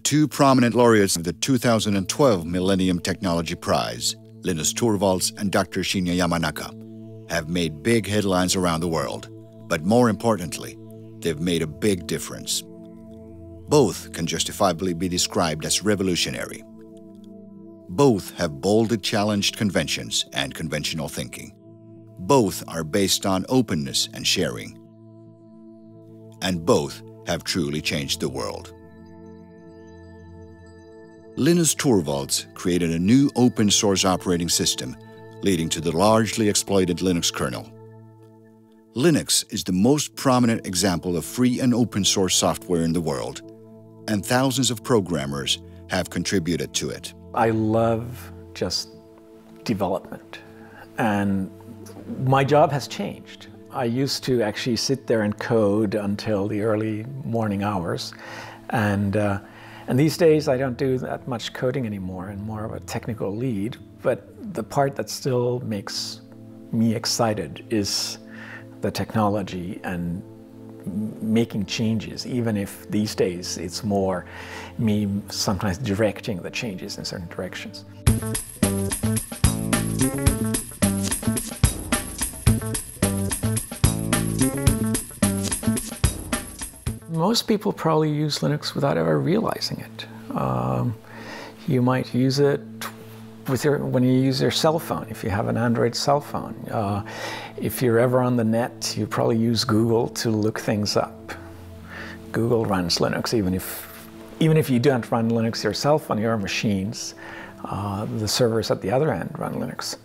two prominent laureates of the 2012 Millennium Technology Prize, LINUS Torvalds and Dr. Shinya Yamanaka, have made big headlines around the world. But more importantly, they've made a big difference. Both can justifiably be described as revolutionary. Both have boldly challenged conventions and conventional thinking. Both are based on openness and sharing. And both have truly changed the world. LINUS Torvalds created a new open-source operating system, leading to the largely exploited Linux kernel. Linux is the most prominent example of free and open-source software in the world, and thousands of programmers have contributed to it. I love just development, and my job has changed. I used to actually sit there and code until the early morning hours, and these days I don't do that much coding anymore. I'm more of a technical lead, but the part that still makes me excited is the technology and making changes, even if these days it's more me sometimes directing the changes in certain directions. Most people probably use Linux without ever realizing it. You might use it when you use your cell phone, if you have an Android cell phone. If you're ever on the net, you probably use Google to look things up. Google runs Linux, even if you don't run Linux yourself on your machines, the servers at the other end run Linux.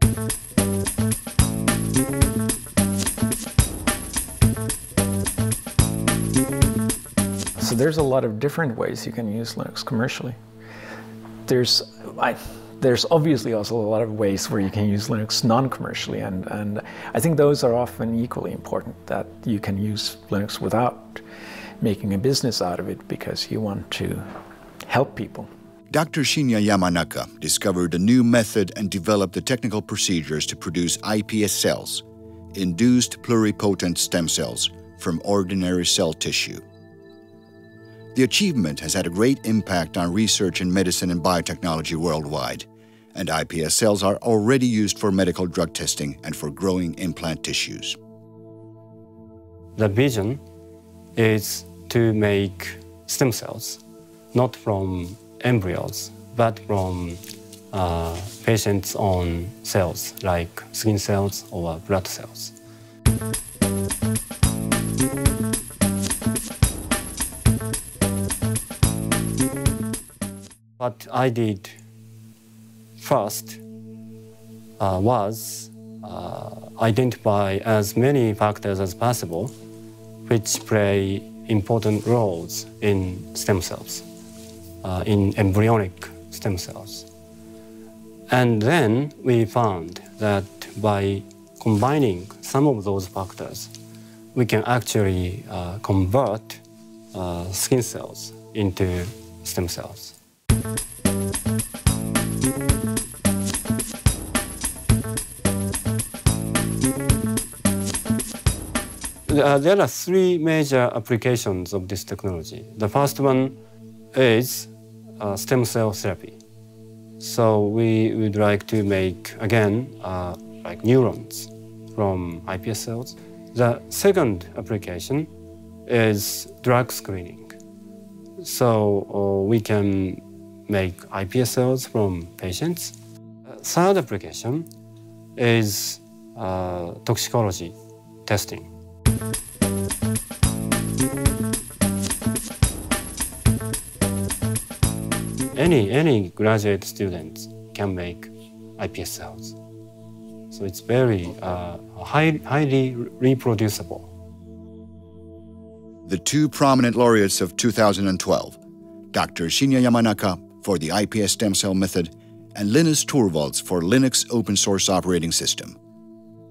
So there's a lot of different ways you can use Linux commercially. There's obviously also a lot of ways where you can use Linux non-commercially, and I think those are often equally important, that you can use Linux without making a business out of it because you want to help people. Dr. Shinya Yamanaka discovered a new method and developed the technical procedures to produce iPS cells, induced pluripotent stem cells, from ordinary cell tissue. The achievement has had a great impact on research in medicine and biotechnology worldwide, and iPS cells are already used for medical drug testing and for growing implant tissues. The vision is to make stem cells, not from embryos, but from patients' own cells, like skin cells or blood cells. What I did first was identify as many factors as possible which play important roles in stem cells, in embryonic stem cells. And then we found that by combining some of those factors, we can actually convert skin cells into stem cells. There are three major applications of this technology. The first one is stem cell therapy. So we would like to make, again, like neurons from iPS cells. The second application is drug screening. So we can make iPS cells from patients. Third application is toxicology testing. Any graduate students can make iPS cells. So it's very highly reproducible. The two prominent laureates of 2012, Dr. Shinya Yamanaka for the iPS stem cell method and LINUS Torvalds for Linux open source operating system.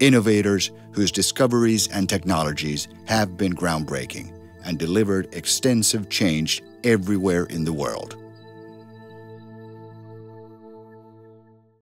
Innovators whose discoveries and technologies have been groundbreaking and delivered extensive change everywhere in the world.